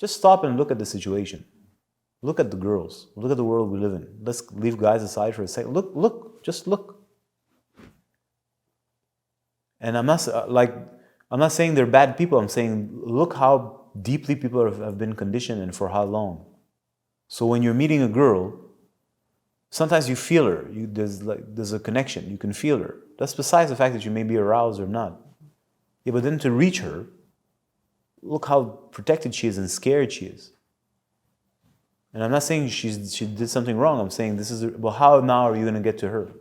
Just stop and look at the situation. Look at the girls. Look at the world we live in. Let's leave guys aside for a second. Look, just look. And I'm not saying they're bad people. I'm saying look how deeply people have been conditioned and for how long. So when you're meeting a girl, sometimes you feel her. There's a connection. You can feel her. That's besides the fact that you may be aroused or not. Yeah, but then to reach her, look how protected she is and scared she is. And I'm not saying she did something wrong. I'm saying well, how now are you going to get to her?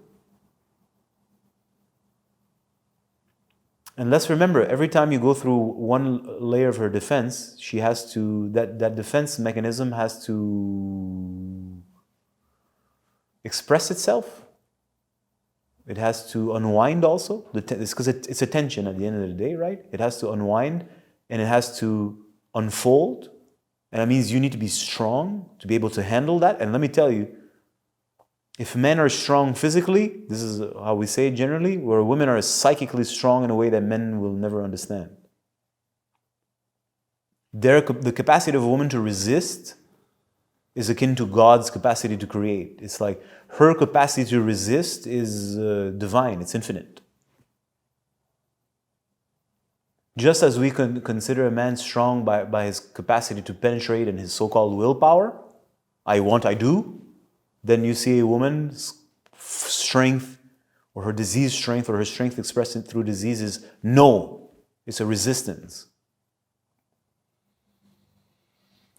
And let's remember, every time you go through one layer of her defense, she has to, that defense mechanism has to express itself. It has to unwind also. It's because it's a tension at the end of the day, right? It has to unwind and it has to unfold. And that means you need to be strong to be able to handle that. And let me tell you, if men are strong physically, this is how we say it generally, where women are psychically strong in a way that men will never understand. The capacity of a woman to resist is akin to God's capacity to create. It's like her capacity to resist is divine, it's infinite. Just as we can consider a man strong by his capacity to penetrate and his so-called willpower, I want, I do, then you see a woman's strength or her disease strength or her strength expressed through disease is no. It's a resistance.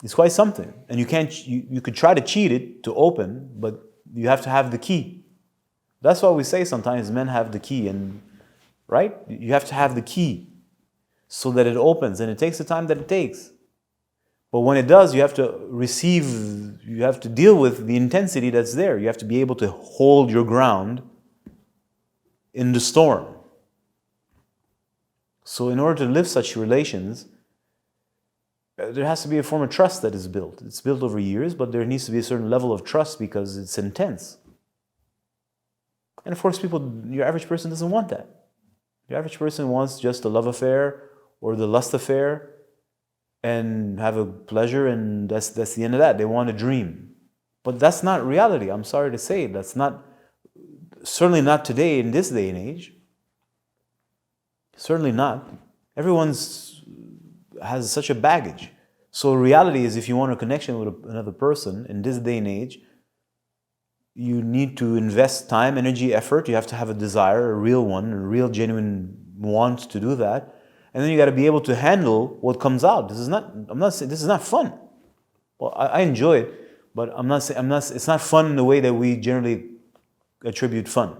It's quite something. And you could try to cheat it to open, but you have to have the key. That's why we say sometimes men have the key, and right? You have to have the key so that it opens, and it takes the time that it takes. But when it does, you have to deal with the intensity that's there. You have to be able to hold your ground in the storm. So in order to live such relations, there has to be a form of trust that is built. It's built over years, but there needs to be a certain level of trust because it's intense. And of course, your average person doesn't want that. Your average person wants just a love affair or the lust affair and have a pleasure, and that's the end of that. They want a dream. But that's not reality. I'm sorry to say, that's not, certainly not today in this day and age. Certainly not. Everyone's has such a baggage. So reality is, if you want a connection with another person in this day and age, you need to invest time, energy, effort. You have to have a desire, a real one, a real genuine want to do that. And then you got to be able to handle what comes out. I'm not saying this is not fun. Well, I enjoy it, but it's not fun in the way that we generally attribute fun.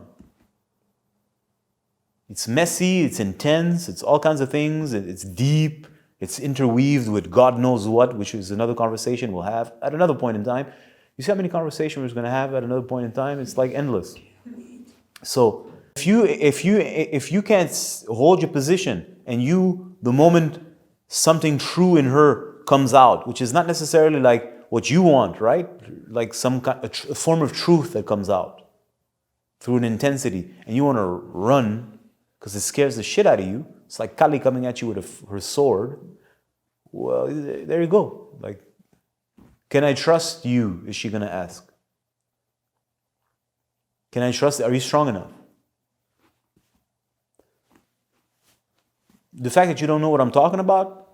It's messy, it's intense, it's all kinds of things, it's deep, it's interweaved with God knows what, which is another conversation we'll have at another point in time. You see how many conversations we're going to have at another point in time? It's like endless. So if you can't hold your position, and the moment something true in her comes out, which is not necessarily like what you want, right? Like a form of truth that comes out through an intensity, and you want to run because it scares the shit out of you. It's like Kali coming at you with her sword. Well, there you go. Like, can I trust you? Is she going to ask? Can I trust? Are you strong enough? The fact that you don't know what I'm talking about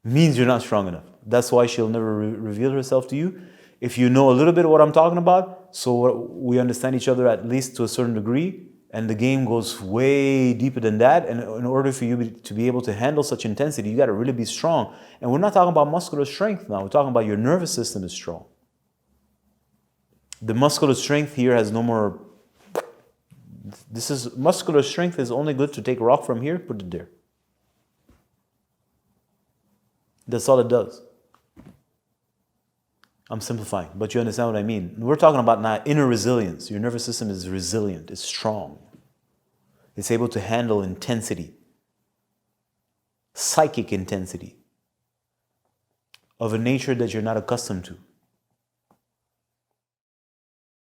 means you're not strong enough. That's why she'll never reveal herself to you. If you know a little bit of what I'm talking about, so we understand each other at least to a certain degree, and the game goes way deeper than that, and in order for you to be able to handle such intensity, you got to really be strong. And we're not talking about muscular strength now. We're talking about your nervous system is strong. The muscular strength here has no more... muscular strength is only good to take a rock from here, put it there. That's all it does. I'm simplifying, but you understand what I mean. We're talking about now inner resilience. Your nervous system is resilient, it's strong. It's able to handle intensity, psychic intensity, of a nature that you're not accustomed to.